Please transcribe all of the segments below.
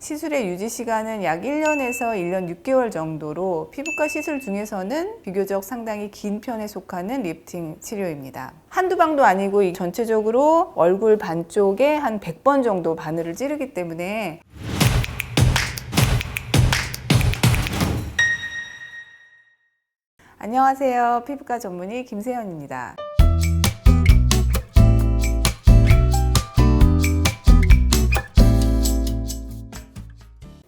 시술의 유지 시간은 약 1년에서 1년 6개월 정도로 피부과 시술 중에서는 비교적 상당히 긴 편에 속하는 리프팅 치료입니다. 한두 방도 아니고 전체적으로 얼굴 반쪽에 한 100번 정도 바늘을 찌르기 때문에 안녕하세요. 피부과 전문의 김세연입니다.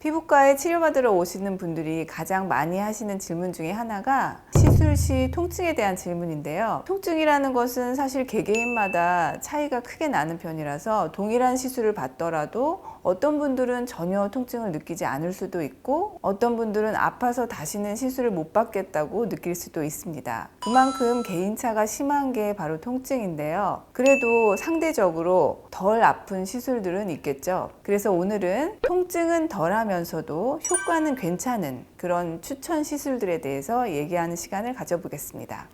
피부과에 치료받으러 오시는 분들이 가장 많이 하시는 질문 중에 하나가 시술 시 통증에 대한 질문인데요. 통증이라는 것은 사실 개개인마다 차이가 크게 나는 편이라서 동일한 시술을 받더라도 어떤 분들은 전혀 통증을 느끼지 않을 수도 있고 어떤 분들은 아파서 다시는 시술을 못 받겠다고 느낄 수도 있습니다. 그만큼 개인차가 심한 게 바로 통증인데요. 그래도 상대적으로 덜 아픈 시술들은 있겠죠. 그래서 오늘은 통증은 덜하면서도 효과는 괜찮은 그런 추천 시술들에 대해서 얘기하는 시간을 가져보겠습니다.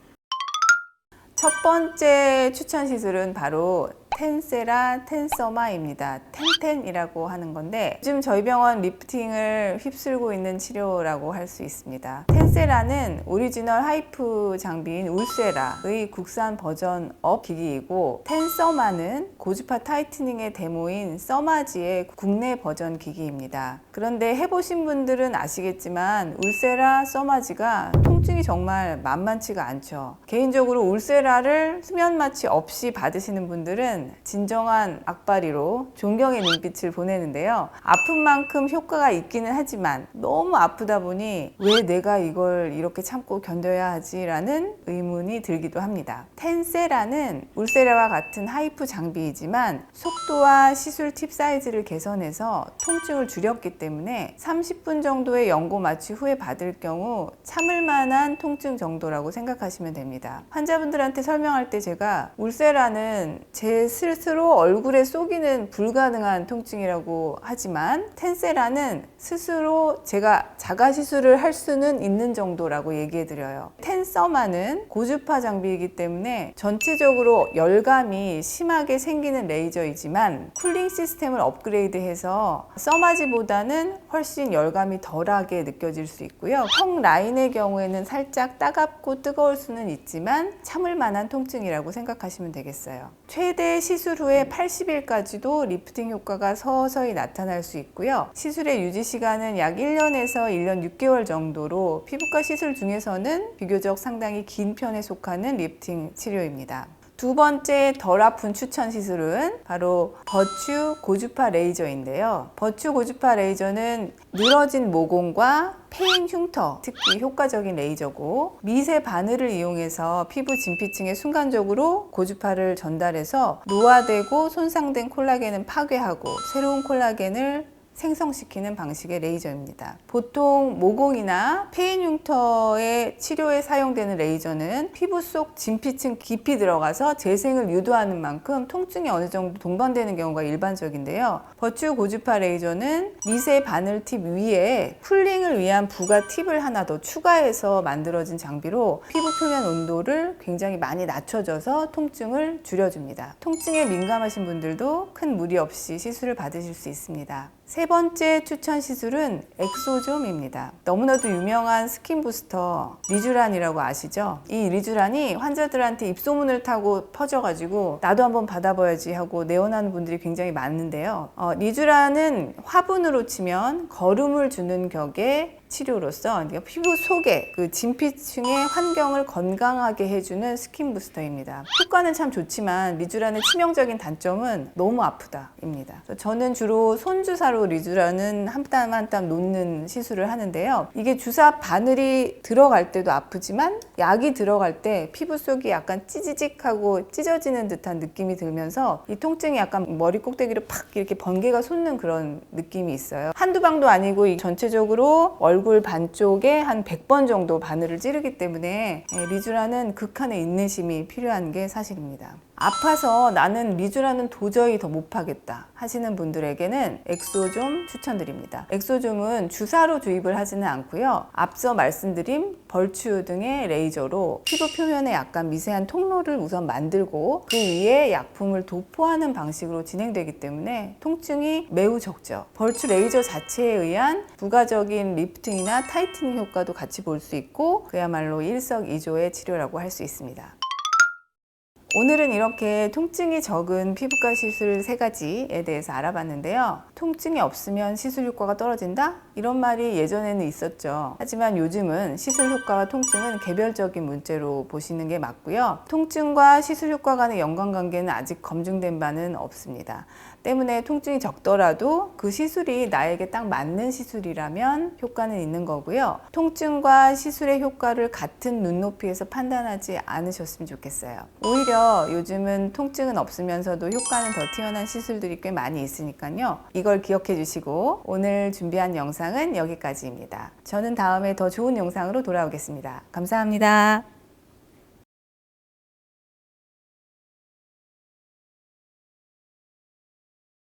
첫 번째 추천 시술은 바로 텐세라 텐서마입니다. 텐텐이라고 하는 건데 요즘 저희 병원 리프팅을 휩쓸고 있는 치료라고 할 수 있습니다. 텐세라는 오리지널 하이프 장비인 울세라의 국산 버전업 기기이고 텐서마는 고주파 타이트닝의 데모인 서마지의 국내 버전 기기입니다. 그런데 해보신 분들은 아시겠지만 울세라, 서마지가 통증이 정말 만만치가 않죠. 개인적으로 울세라를 수면 마취 없이 받으시는 분들은 진정한 악바리로 존경의 눈빛을 보내는데요. 아픈 만큼 효과가 있기는 하지만 너무 아프다 보니 왜 내가 이걸 이렇게 참고 견뎌야 하지? 라는 의문이 들기도 합니다. 텐세라는 울세라와 같은 하이프 장비이지만 속도와 시술 팁 사이즈를 개선해서 통증을 줄였기 때문에 30분 정도의 연고 마취 후에 받을 경우 참을 만한 통증 정도라고 생각하시면 됩니다. 환자분들한테 설명할 때 제가 울세라는 제 스스로 얼굴에 쏘기는 불가능한 통증이라고 하지만 텐세라는 스스로 제가 자가 시술을 할 수는 있는 정도라고 얘기해 드려요. 텐서마는 고주파 장비이기 때문에 전체적으로 열감이 심하게 생기는 레이저이지만 쿨링 시스템을 업그레이드해서 서마지보다는 훨씬 열감이 덜하게 느껴질 수 있고요. 턱 라인의 경우에는 살짝 따갑고 뜨거울 수는 있지만 참을 만한 통증이라고 생각하시면 되겠어요. 최대 시술 후에 80일까지도 리프팅 효과가 서서히 나타날 수 있고요. 시술의 유지 시간은 약 1년에서 1년 6개월 정도로 피부과 시술 중에서는 비교적 상당히 긴 편에 속하는 리프팅 치료입니다. 두 번째 덜 아픈 추천 시술은 바로 버추 고주파 레이저인데요. 버추 고주파 레이저는 늘어진 모공과 페인 흉터, 특히 효과적인 레이저고 미세 바늘을 이용해서 피부 진피층에 순간적으로 고주파를 전달해서 노화되고 손상된 콜라겐을 파괴하고 새로운 콜라겐을 생성시키는 방식의 레이저입니다. 보통 모공이나 페인 흉터의 치료에 사용되는 레이저는 피부 속 진피층 깊이 들어가서 재생을 유도하는 만큼 통증이 어느 정도 동반되는 경우가 일반적인데요. 버추 고주파 레이저는 미세 바늘 팁 위에 쿨링을 위한 부가 팁을 하나 더 추가해서 만들어진 장비로 피부 표면 온도를 굉장히 많이 낮춰줘서 통증을 줄여줍니다. 통증에 민감하신 분들도 큰 무리 없이 시술을 받으실 수 있습니다. 세 번째 추천 시술은 엑소좀입니다. 너무나도 유명한 스킨 부스터 리쥬란이라고 아시죠? 이 리쥬란이 환자들한테 입소문을 타고 퍼져가지고 나도 한번 받아봐야지 하고 내원하는 분들이 굉장히 많은데요. 리쥬란은 화분으로 치면 거름을 주는 격의 치료로서 피부 속에 그 진피층의 환경을 건강하게 해주는 스킨 부스터입니다. 효과는 참 좋지만 리쥬란의 치명적인 단점은 너무 아프다입니다. 저는 주로 손주사로 리쥬란은 한 땀 한 땀 놓는 시술을 하는데요. 이게 주사 바늘이 들어갈 때도 아프지만 약이 들어갈 때 피부 속이 약간 찌지직하고 찢어지는 듯한 느낌이 들면서 이 통증이 약간 머리 꼭대기를 팍 이렇게 번개가 솟는 그런 느낌이 있어요. 한두 방도 아니고 전체적으로 얼굴 반쪽에 한 100번 정도 바늘을 찌르기 때문에 리쥬란은 극한의 인내심이 필요한 게 사실입니다. 아파서 나는 리쥬라는 도저히 더 못 파겠다 하시는 분들에게는 엑소좀 추천드립니다. 엑소좀은 주사로 주입을 하지는 않고요. 앞서 말씀드린 벌추 등의 레이저로 피부 표면에 약간 미세한 통로를 우선 만들고 그 위에 약품을 도포하는 방식으로 진행되기 때문에 통증이 매우 적죠. 벌추 레이저 자체에 의한 부가적인 리프팅이나 타이트닝 효과도 같이 볼 수 있고 그야말로 일석이조의 치료라고 할 수 있습니다. 오늘은 이렇게 통증이 적은 피부과 시술 3가지에 대해서 알아봤는데요. 통증이 없으면 시술 효과가 떨어진다? 이런 말이 예전에는 있었죠. 하지만 요즘은 시술 효과와 통증은 개별적인 문제로 보시는 게 맞고요. 통증과 시술 효과 간의 연관관계는 아직 검증된 바는 없습니다. 때문에 통증이 적더라도 그 시술이 나에게 딱 맞는 시술이라면 효과는 있는 거고요. 통증과 시술의 효과를 같은 눈높이에서 판단하지 않으셨으면 좋겠어요. 오히려 요즘은 통증은 없으면서도 효과는 더 뛰어난 시술들이 꽤 많이 있으니까요. 이걸 기억해 주시고 오늘 준비한 영상은 여기까지입니다. 저는 다음에 더 좋은 영상으로 돌아오겠습니다. 감사합니다.